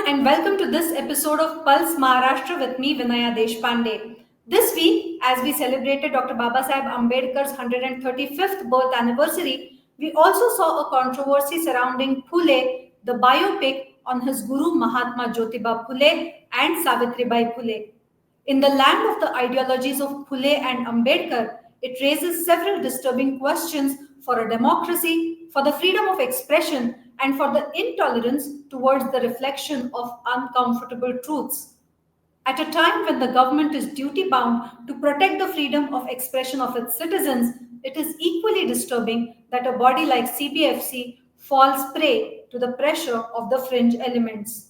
and welcome to this episode of Pulse Maharashtra with me, Vinaya Deshpande. This week, as we celebrated Dr. Babasaheb Ambedkar's 135th birth anniversary, we also saw a controversy surrounding Phule, the biopic on his guru Mahatma Jyotiba Phule and Savitribai Phule. In the land of the ideologies of Phule and Ambedkar, it raises several disturbing questions for a democracy, for the freedom of expression, and for the intolerance towards the reflection of uncomfortable truths. At a time when the government is duty bound to protect the freedom of expression of its citizens, it is equally disturbing that a body like CBFC falls prey to the pressure of the fringe elements.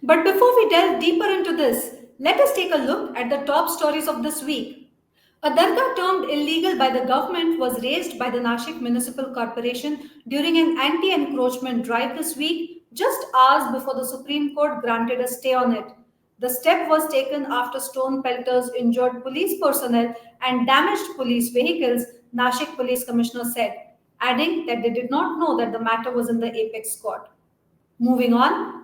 But before we delve deeper into this, let us take a look at the top stories of this week. A dargah termed illegal by the government was raised by the Nashik Municipal Corporation during an anti-encroachment drive this week, just hours before the Supreme Court granted a stay on it. The step was taken after stone pelters injured police personnel and damaged police vehicles, Nashik Police Commissioner said, adding that they did not know that the matter was in the apex court. Moving on,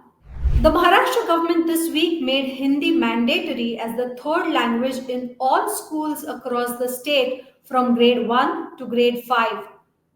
the Maharashtra government this week made Hindi mandatory as the third language in all schools across the state from grade 1 to grade 5.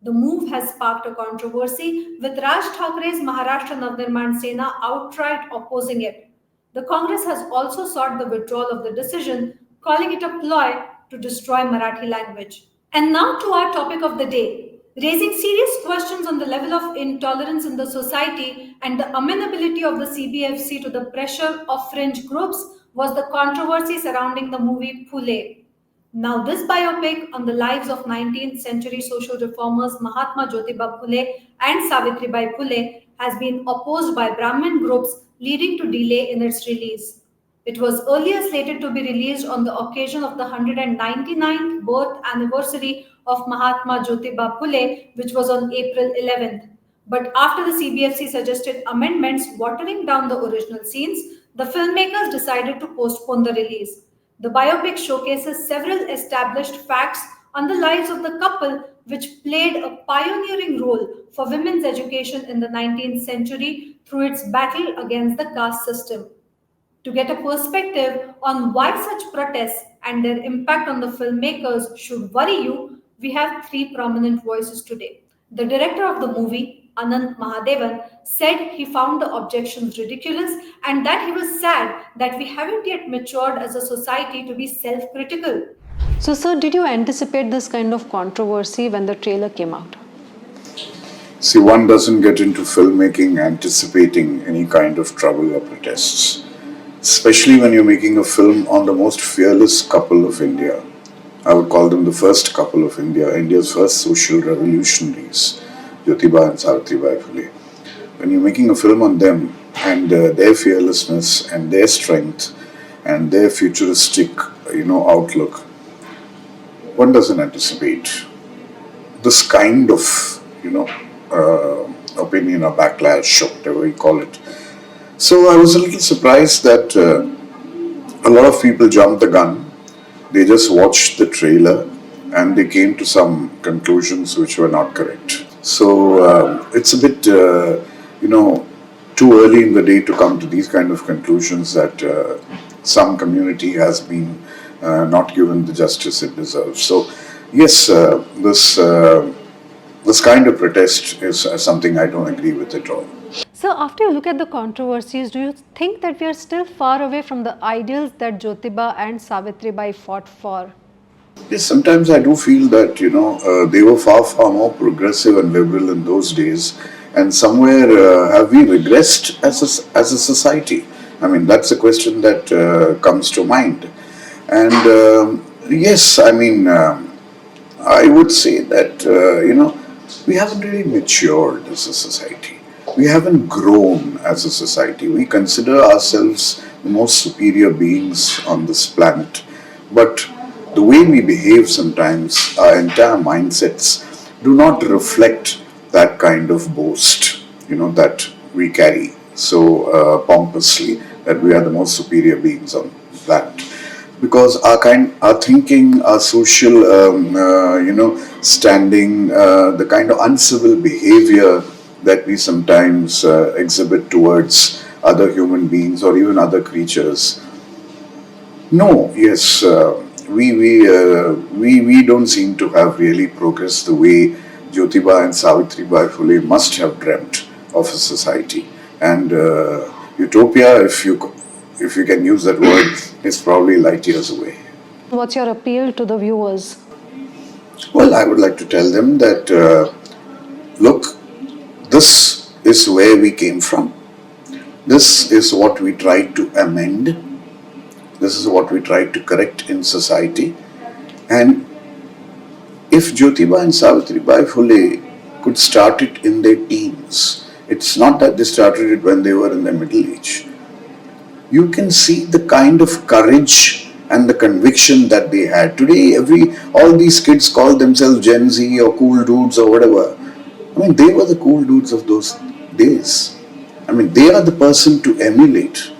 The move has sparked a controversy, with Raj Thakre's Maharashtra Navnirman Sena outright opposing it. The Congress has also sought the withdrawal of the decision, calling it a ploy to destroy Marathi language. And now to our topic of the day. Raising serious questions on the level of intolerance in the society and the amenability of the CBFC to the pressure of fringe groups was the controversy surrounding the movie Phule. Now, this biopic on the lives of 19th century social reformers Mahatma Jyotiba Phule and Savitribai Phule has been opposed by Brahmin groups, leading to delay in its release. It was earlier slated to be released on the occasion of the 199th birth anniversary of Mahatma Jyotiba Phule, which was on April 11th. But after the CBFC suggested amendments watering down the original scenes, the filmmakers decided to postpone the release. The biopic showcases several established facts on the lives of the couple, which played a pioneering role for women's education in the 19th century through its battle against the caste system. To get a perspective on why such protests and their impact on the filmmakers should worry you, we have three prominent voices today. The director of the movie, Anant Mahadevan, said he found the objections ridiculous and that he was sad that we haven't yet matured as a society to be self-critical. So, sir, did you anticipate this kind of controversy when the trailer came out? See, one doesn't get into filmmaking anticipating any kind of trouble or protests, especially when you're making a film on the most fearless couple of India. I would call them the first couple of India, India's first social revolutionaries, Jyotiba and Savitribai Phule. When you're making a film on them and their fearlessness and their strength and their futuristic, outlook, one doesn't anticipate this kind of, opinion or backlash, or whatever you call it. So I was a little surprised that a lot of people jumped the gun. They just watched the trailer and they came to some conclusions which were not correct. So it's a bit, too early in the day to come to these kind of conclusions that some community has been not given the justice it deserves. So yes, this kind of protest is something I don't agree with at all. So, after you look at the controversies, do you think that we are still far away from the ideals that Jyotiba and Savitribai fought for? Yes, sometimes I do feel that, they were far, far more progressive and liberal in those days. And somewhere, have we regressed as a society? I mean, that's a question that comes to mind. And yes, I would say that, we haven't really matured as a society. We haven't grown as a society. We consider ourselves the most superior beings on this planet. But the way we behave sometimes, our entire mindsets do not reflect that kind of boast, that we carry so pompously, that we are the most superior beings on the planet. because our thinking, our social, standing, the kind of uncivil behavior that we sometimes exhibit towards other human beings or even other creatures. No, yes, we don't seem to have really progressed the way Jyotiba and Savitribai Phule must have dreamt of a society. And utopia, if you can use that word, is probably light years away. What's your appeal to the viewers? Well, I would like to tell them that look, this is where we came from. This is what we tried to amend. This is what we tried to correct in society. And if Jyotiba and Savitribai Phule could start it in their teens, it's not that they started it when they were in their middle age. You can see the kind of courage and the conviction that they had. Today, all these kids call themselves Gen Z or cool dudes or whatever. I mean, they were the cool dudes of those days. I mean, they are the person to emulate.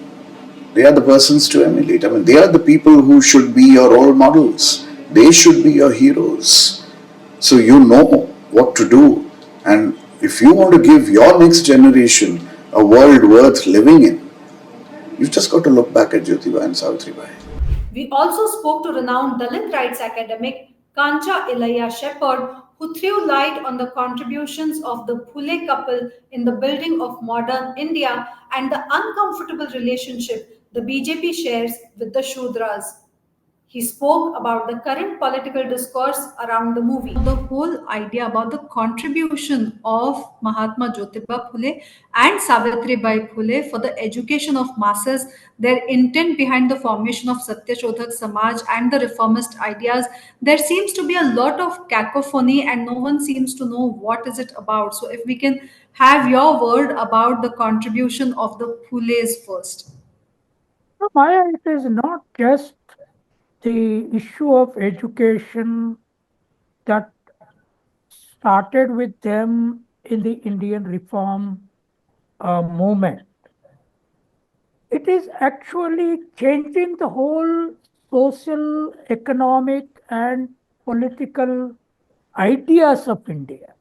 They are the persons to emulate. I mean, they are the people who should be your role models. They should be your heroes. So you know what to do. And if you want to give your next generation a world worth living in, you've just got to look back at Jyotiba and Savitribai. We also spoke to renowned Dalit rights academic Kancha Ilaya Shepherd, who threw light on the contributions of the Phule couple in the building of modern India and the uncomfortable relationship the BJP shares with the Shudras. He spoke about the current political discourse around the movie. The whole idea about the contribution of Mahatma Jyotiba Phule and Savitribai Phule for the education of masses, their intent behind the formation of Satyashodhak Samaj and the reformist ideas, there seems to be a lot of cacophony and no one seems to know what is it about. So if we can have your word about the contribution of the Phules first. So, Maya, it is not just the issue of education that started with them in the Indian reform movement. It is actually changing the whole social, economic, and political ideas of India.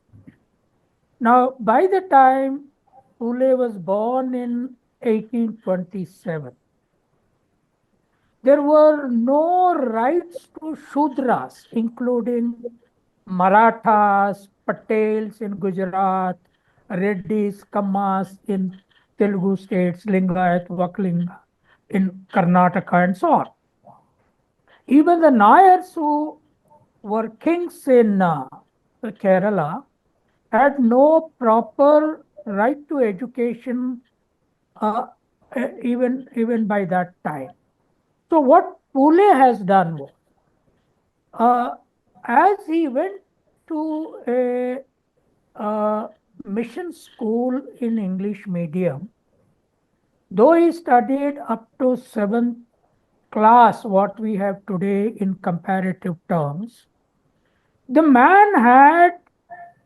Now, by the time Phule was born in 1827, there were no rights to Shudras, including Marathas, Patels in Gujarat, Reddis, Kammas in Telugu states, Lingayat, Vaklinga in Karnataka, and so on. Even the Nayars, who were kings in Kerala, had no proper right to education uh, even by that time. So what Phule has done was, uh, as he went to a mission school in English medium, though he studied up to seventh class, what we have today in comparative terms, the man had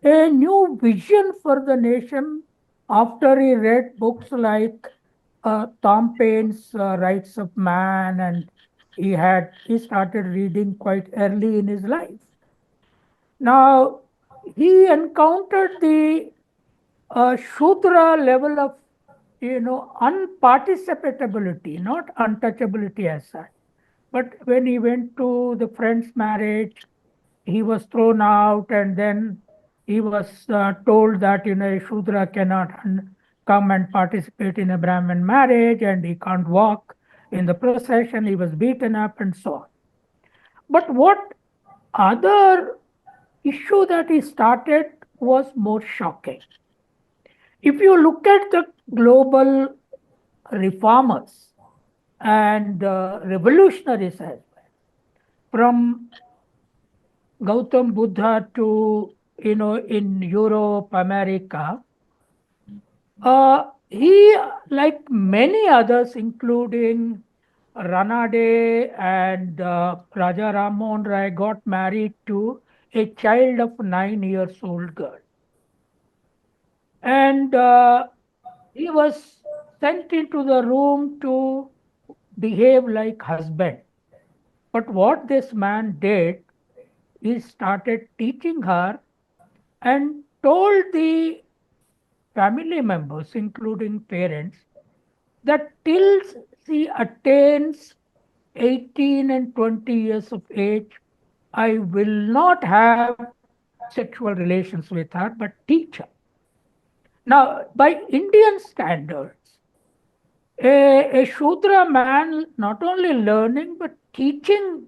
a new vision for the nation after he read books like Tom Paine's Rights of Man, and he started reading quite early in his life. Now he encountered the Shudra level of unparticipability, not untouchability as such. But when he went to the friend's marriage, he was thrown out, and then he was told that a Shudra cannot come and participate in a Brahmin marriage, and he can't walk in the procession. He was beaten up and so on. But what other issue that he started was more shocking. If you look at the global reformers and revolutionaries as well, from Gautam Buddha to in Europe, America, he, like many others, including Ranade and Raja Ram Mohan Rai, got married to a child of 9 years old girl. And he was sent into the room to behave like husband. But what this man did, he started teaching her and told the family members, including parents, that till she attains 18 and 20 years of age, I will not have sexual relations with her, but teach her. Now, by Indian standards, a Shudra man not only learning but teaching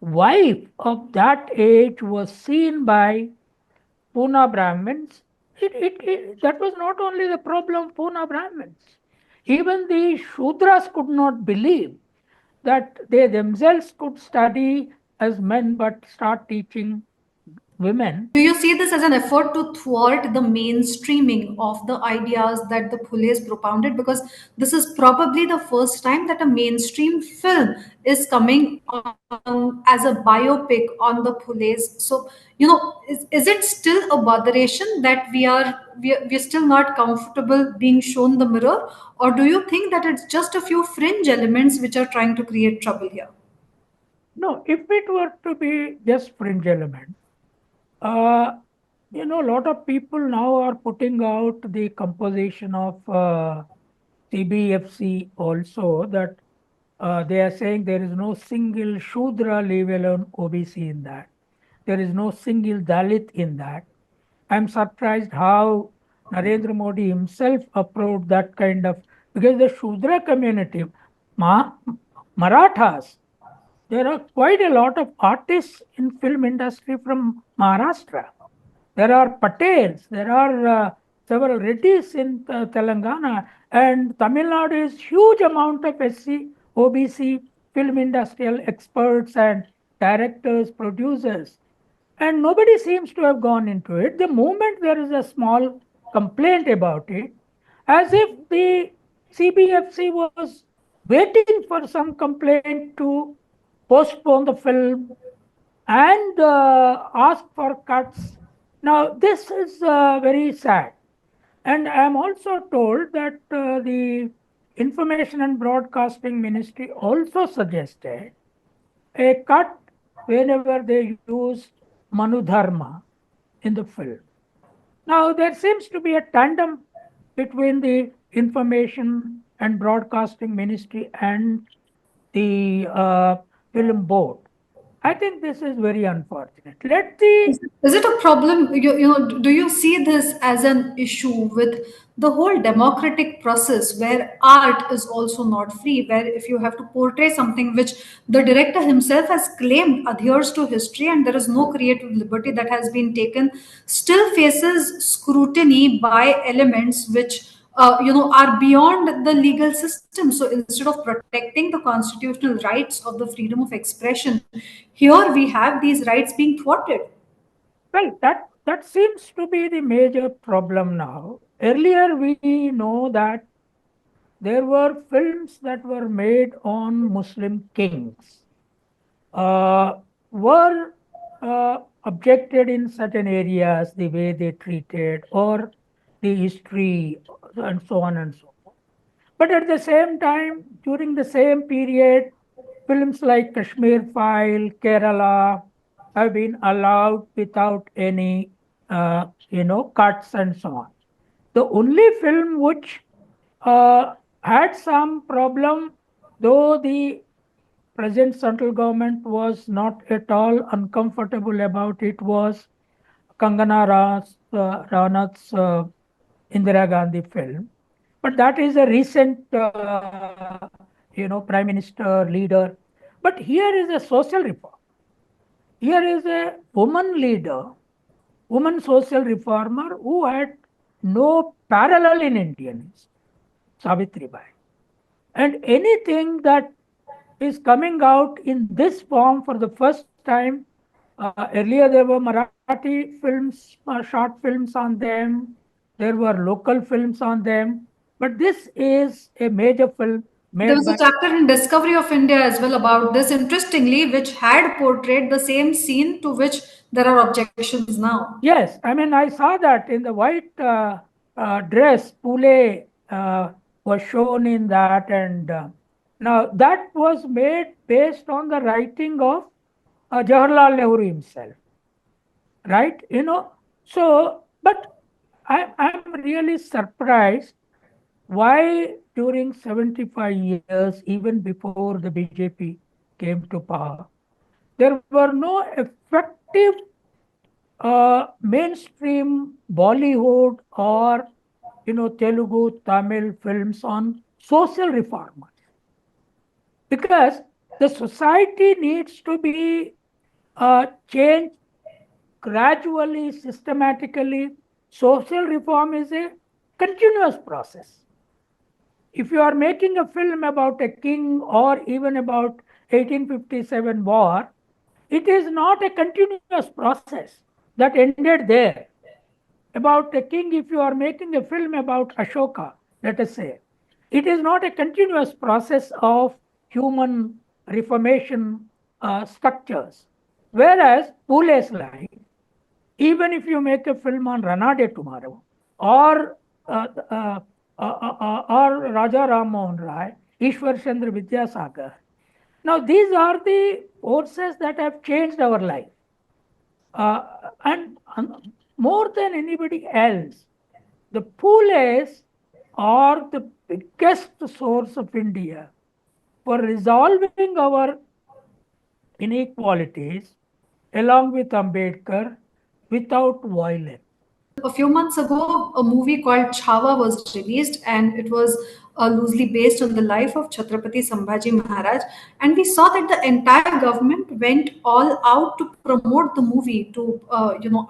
wife of that age was seen by Puna Brahmins. That was not only the problem of Puna Brahmins. Even the Shudras could not believe that they themselves could study as men but start teaching women. Do you see this as an effort to thwart the mainstreaming of the ideas that the Phules propounded? Because this is probably the first time that a mainstream film is coming on as a biopic on the Phules. So, is it still a botheration that we're still not comfortable being shown the mirror, or do you think that it's just a few fringe elements which are trying to create trouble here? No, if it were to be just fringe element, uh, a lot of people now are putting out the composition of CBFC also, that they are saying there is no single Shudra, leave alone OBC in that. There is no single Dalit in that. I'm surprised how Narendra Modi himself approved that kind of, because the Shudra community, Marathas, there are quite a lot of artists in film industry from Maharashtra. There are Patels, there are several Reddys in Telangana, and Tamil Nadu is huge amount of SC, OBC, film industrial experts and directors, producers. And nobody seems to have gone into it. The moment there is a small complaint about it, as if the CBFC was waiting for some complaint to postpone the film and ask for cuts. Now, this is very sad. And I am also told that the Information and Broadcasting Ministry also suggested a cut whenever they use Manudharma in the film. Now, there seems to be a tandem between the Information and Broadcasting Ministry and the film board. I think this is very unfortunate. Let the Is it a problem? Do you see this as an issue with the whole democratic process where art is also not free, where if you have to portray something which the director himself has claimed adheres to history and there is no creative liberty that has been taken, still faces scrutiny by elements which are beyond the legal system. So instead of protecting the constitutional rights of the freedom of expression, here we have these rights being thwarted. well, that seems to be the major problem now. Earlier, we know that there were films that were made on Muslim kings, were objected in certain areas, the way they treated, or the history, and so on and so forth. But at the same time, during the same period, films like Kashmir File, Kerala have been allowed without any, cuts and so on. The only film which had some problem, though the present central government was not at all uncomfortable about it, was Kangana Ranaut's Indira Gandhi film. But that is a recent, prime minister, leader. But here is a social reform. Here is a woman leader, woman social reformer who had no parallel in Indian history, Savitribai. And anything that is coming out in this form for the first time, earlier there were Marathi films, short films on them, there were local films on them, but this is a major film There made was a by. chapter in Discovery of India as well about this, interestingly, which had portrayed the same scene to which there are objections now. Yes, I mean, I saw that in the white dress, Phule was shown in that, and Now, that was made based on the writing of Jawaharlal Nehru himself, right? So, but I'm really surprised why during 75 years, even before the BJP came to power, there were no effective mainstream Bollywood or Telugu, Tamil films on social reformers, because the society needs to be changed gradually, systematically. Social reform is a continuous process. If you are making a film about a king or even about 1857 war, it is not a continuous process that ended there. About a king, if you are making a film about Ashoka, let us say, it is not a continuous process of human reformation structures. Whereas Phule's life, even if you make a film on Ranade tomorrow, or or Raja Ram Mohan Rai, Ishwar Chandra Vidyasagar, now these are the forces that have changed our life. And more than anybody else, the Phules are the biggest source of India for resolving our inequalities along with Ambedkar without violence. A few months ago, a movie called Chhawa was released, and it was loosely based on the life of Chhatrapati Sambhaji Maharaj. And we saw that the entire government went all out to promote the movie, to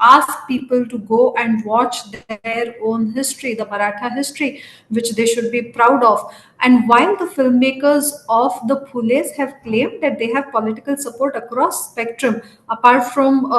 ask people to go and watch their own history, the Maratha history, which they should be proud of. And while the filmmakers of the Phules have claimed that they have political support across spectrum, apart from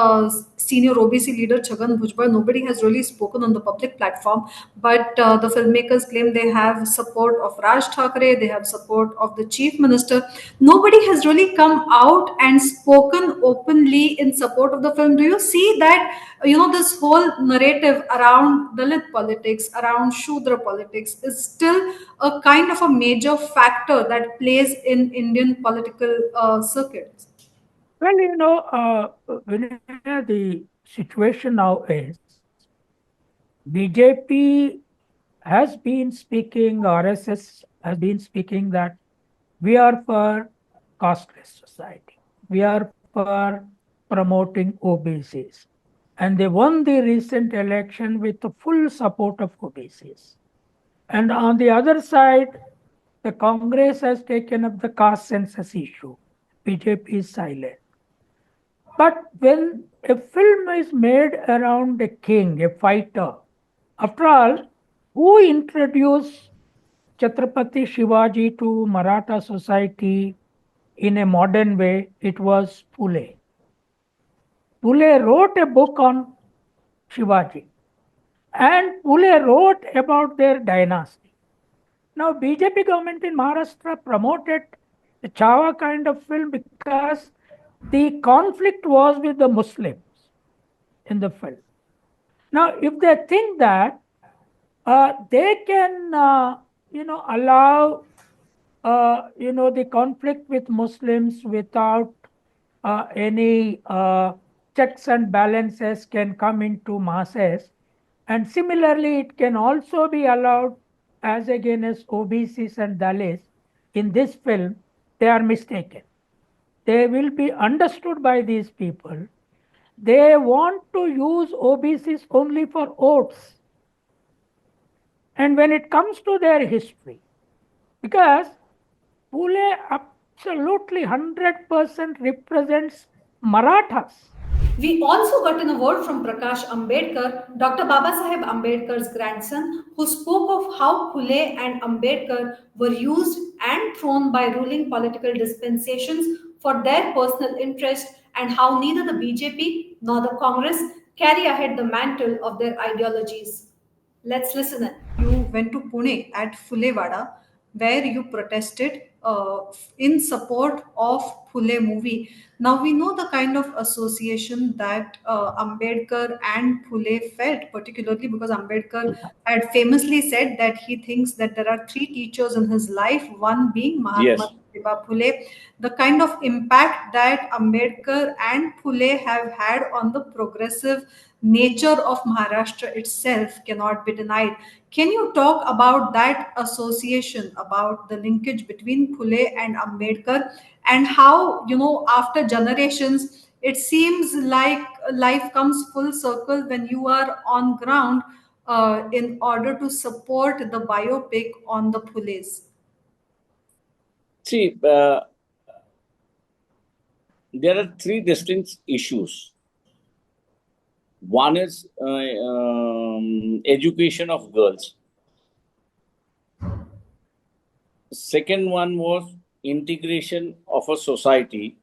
senior OBC leader Chhagan Bhujbal, nobody has really spoken on the public platform. But the filmmakers claim they have support of Raj Thackeray, they have support of the chief minister. Nobody has really come out and spoken openly in support of the film. Do you see that this whole narrative around Dalit politics, around Shudra politics, is still a kind of a major factor that plays in Indian political circuits? Well, Vinaya, the situation now is BJP has been speaking, RSS has been speaking that we are for casteless society. We are for promoting OBCs. And they won the recent election with the full support of OBCs. And on the other side, the Congress has taken up the caste census issue. BJP is silent. But when a film is made around a king, a fighter, after all, who introduced Chhatrapati Shivaji to Maratha society in a modern way? It was Phule. Phule wrote a book on Shivaji, and Phule wrote about their dynasty. Now, BJP government in Maharashtra promoted the Chhawa kind of film because the conflict was with the Muslims in the film. Now, if they think that they can, allow, the conflict with Muslims without any checks and balances can come into masses, and similarly, it can also be allowed as against OBCs and Dalits in this film, they are mistaken. They will be understood by these people. They want to use OBCs only for votes. And when it comes to their history, because Phule absolutely 100% represents Marathas. We also got an award from Prakash Ambedkar, Dr. Babasaheb Ambedkar's grandson, who spoke of how Phule and Ambedkar were used and thrown by ruling political dispensations for their personal interest, and how neither the BJP nor the Congress carry ahead the mantle of their ideologies. Let's listen in. You went to Pune at Phulewada, where you protested in support of Phule movie. Now we know the kind of association that Ambedkar and Phule felt, particularly because Ambedkar had famously said that he thinks that there are three teachers in his life, one being Mahatma, Yes. Phule. The kind of impact that Ambedkar and Phule have had on the progressive nature of Maharashtra itself cannot be denied. Can you talk about that association, about the linkage between Phule and Ambedkar, and how, after generations, it seems like life comes full circle when you are on ground in order to support the biopic on the Phules? See, there are three distinct issues. One is education of girls. Second one was integration of a society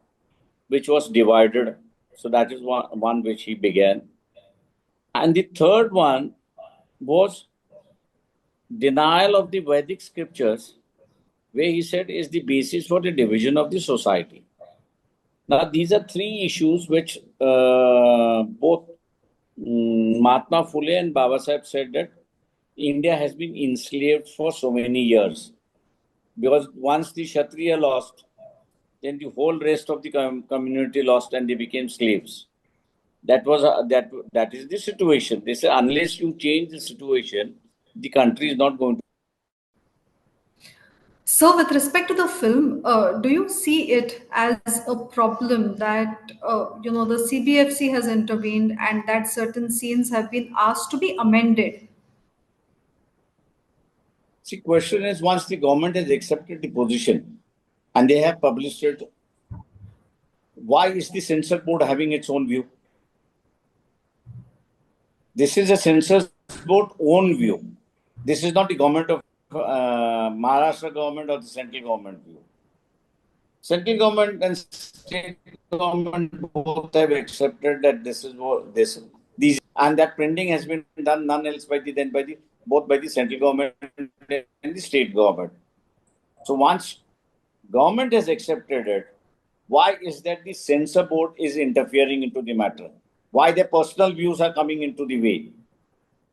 which was divided. So that is one which he began. And the third one was denial of the Vedic scriptures, where he said is the basis for the division of the society. Now, these are three issues which both Mahatma Phule and Babasaheb said that India has been enslaved for so many years. Because once the Kshatriya lost, then the whole rest of the community lost and they became slaves. That was that is the situation. They say unless you change the situation, the country is not going to. So, with respect to the film, do you see it as a problem that the CBFC has intervened and that certain scenes have been asked to be amended? See, question is once the government has accepted the position and they have published it, why is the censor board having its own view? This is a censor board own view. This is not the government of Maharashtra government or the central government view. Central government and state government both have accepted that this is what these and that printing has been done none else by the both by the central government and the state government. So once government has accepted it, why is that the censor board is interfering into the matter? Why their personal views are coming into the way?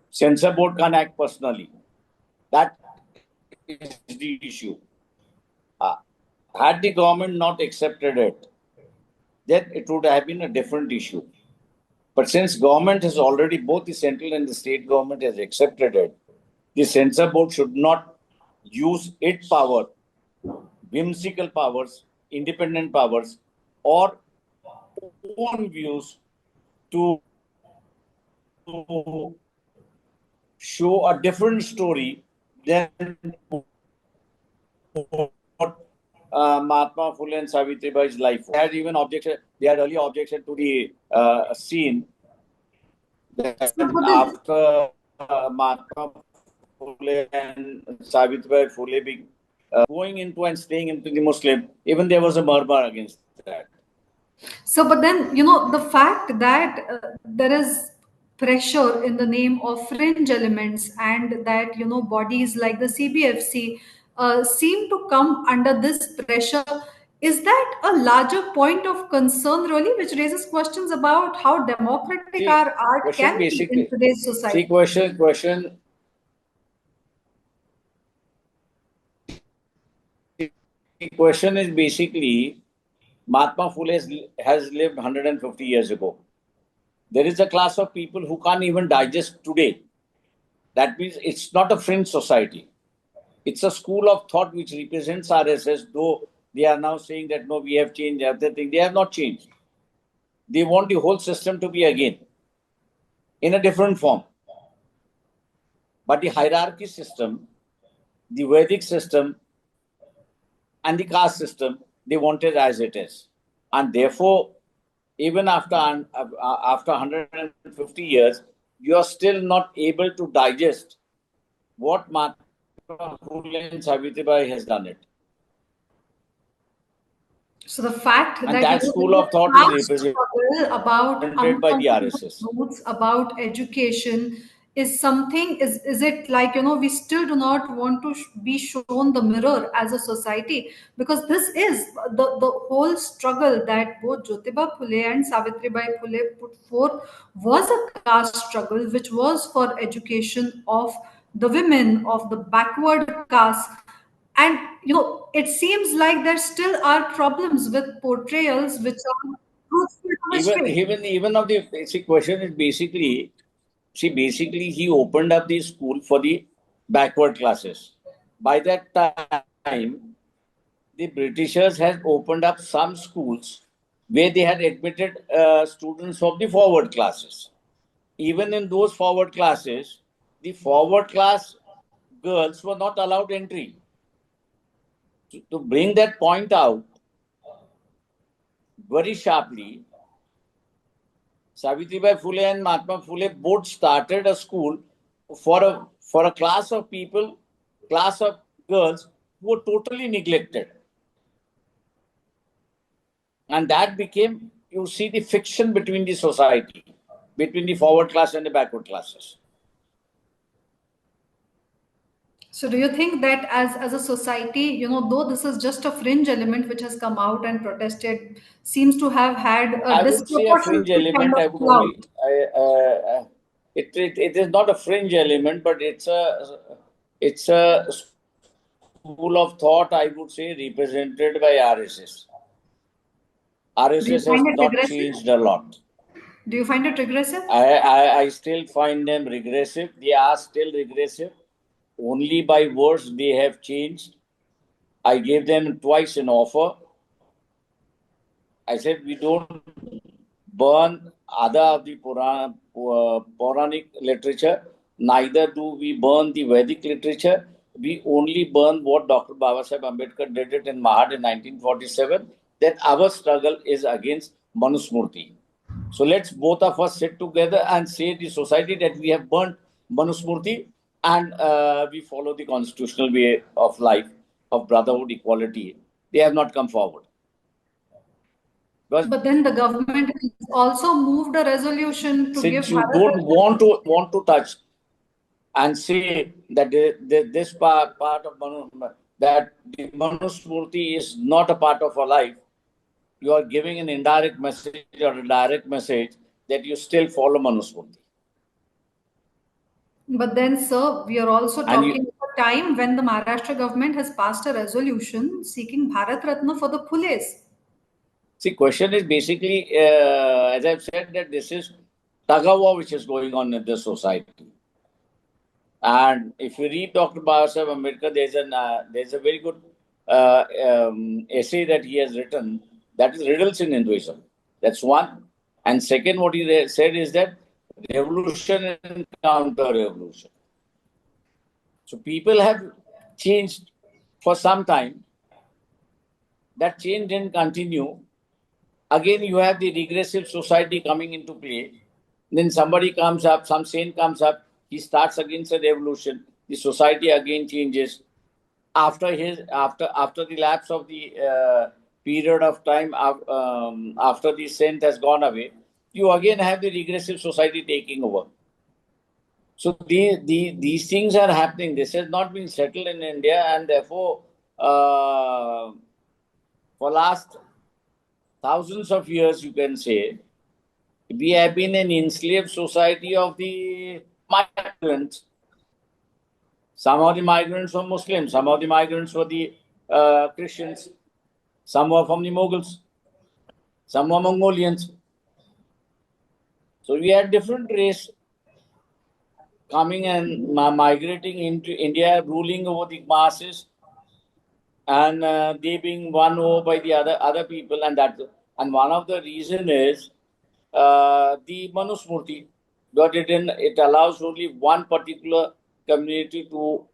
Censor board can't act personally. That is the issue. Had the government not accepted it, then it would have been a different issue. But since government has already, both the central and the state government has accepted it, the censor board should not use its power, whimsical powers, independent powers, or own views to show a different story than what Mahatma Phule and Savitrbai's life. They had even objection. They had earlier objection to the scene that So, but then, after Mahatma Phule and Savitribai Phule being going into and staying into the Muslim, even there was a murmur against that. the fact that there is pressure in the name of fringe elements and that, bodies like the CBFC seem to come under this pressure, is that a larger point of concern, really, which raises questions about how democratic See, our art question can be in basically. today's See, society? question. The question is basically Mahatma Phule has lived 150 years ago. There is a class of people who can't even digest today. That means it's not a fringe society. It's a school of thought which represents RSS, though they are now saying that no, we have changed everything. They have not changed. They want the whole system to be again in a different form. But the hierarchy system, the Vedic system, and the caste system, they want it as it is. And therefore, even after 150 years, you are still not able to digest what Mahatma Phule and Savitribai has done it. So the fact And that that school there of thought is is vast represented struggle about by the uncomfortable RSS. truths, about education, is something, is it like, we still do not want to be shown the mirror as a society? Because this is the whole struggle that both Jyotiba Phule and Savitribai Phule put forth was a caste struggle, which was for education of the women of the backward caste. And it seems like there still are problems with portrayals which are truthful to history. Even of the basic question is basically, see, basically he opened up the school for the backward classes. By that time, the Britishers had opened up some schools where they had admitted students of the forward classes. Even in those forward classes, the forward class girls were not allowed entry. To bring that point out very sharply, Savitribai Phule and Mahatma Phule both started a school for a class of people, class of girls who were totally neglected. And that became, you see, the fiction between the society, between the forward class and the backward classes. So do you think that as a society, though this is just a fringe element which has come out and protested, seems to have had a I would say a fringe disproportionate kind element. of I would clout? only, it is not a fringe element, but it's a school of thought, I would say, represented by RSS. Do you RSS has find it not regressive? changed a lot. Do you find it regressive? I still find them regressive. They are still regressive. Only by words they have changed. I gave them twice an offer. I said, we don't burn other of the Puranic literature, neither do we burn the Vedic literature. We only burn what Dr. Babasaheb Ambedkar did it in Mahad in 1947, that our struggle is against Manusmurti. So let's both of us sit together and say the society that we have burnt Manusmurti and we follow the constitutional way of life, of brotherhood, equality. They have not come forward. Because But then the government has also moved a resolution to give since you Bharat don't Ratna. want to touch and say that this part of that the Manusmurti is not a part of our life, you are giving an indirect message or a direct message that you still follow Manusmurti. But then, sir, we are also And talking about a time when the Maharashtra government has passed a resolution seeking Bharat Ratna for the Phules. see, question is basically, as I've said, that this is tug of war which is going on in this society. And if you read Dr. Babasaheb Ambedkar, there's a very good essay that he has written, that is riddles in Hinduism. That's one. And second, what he said is that revolution and counter-revolution. So people have changed for some time. That change didn't continue. Again, you have the regressive society coming into play. Then somebody comes up, some saint comes up, he starts against a revolution. The society again changes. After the lapse of the period of time, after the saint has gone away, you again have the regressive society taking over. So these things are happening. This has not been settled in India, and therefore, for last thousands of years, you can say, we have been an enslaved society of the migrants. Some of the migrants were Muslims, some of the migrants were the Christians, some were from the Mughals, some were Mongolians. So we had different race coming and migrating into India, ruling over the masses, and they being won over by the other people, and one of the reason is the Manusmurti, but it allows only one particular community to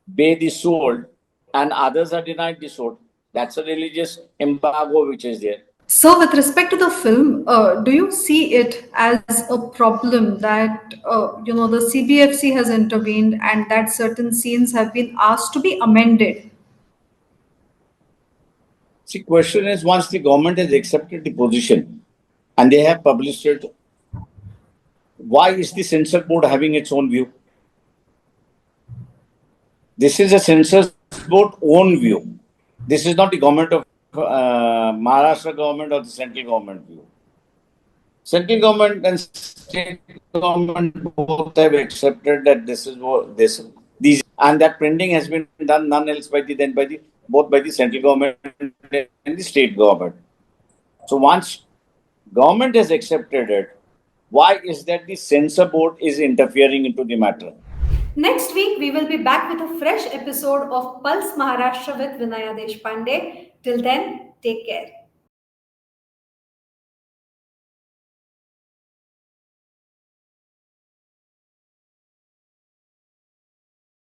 bear the sword, and others are denied the sword. That's a religious embargo which is there. So, with respect to the film, do you see it as a problem that the CBFC has intervened and that certain scenes have been asked to be amended? See, question is, once the government has accepted the position and they have published it, why is the censor board having its own view? This is a censor board own view. This is not the government of Maharashtra government or the central government view. Central government and state government both have accepted that this is what these, and that printing has been done none else by the both by the central government and the state government. So once government has accepted it, why is that the censor board is interfering into the matter? Next week, we will be back with a fresh episode of Pulse Maharashtra with Vinaya Deshpande. Till then, take care.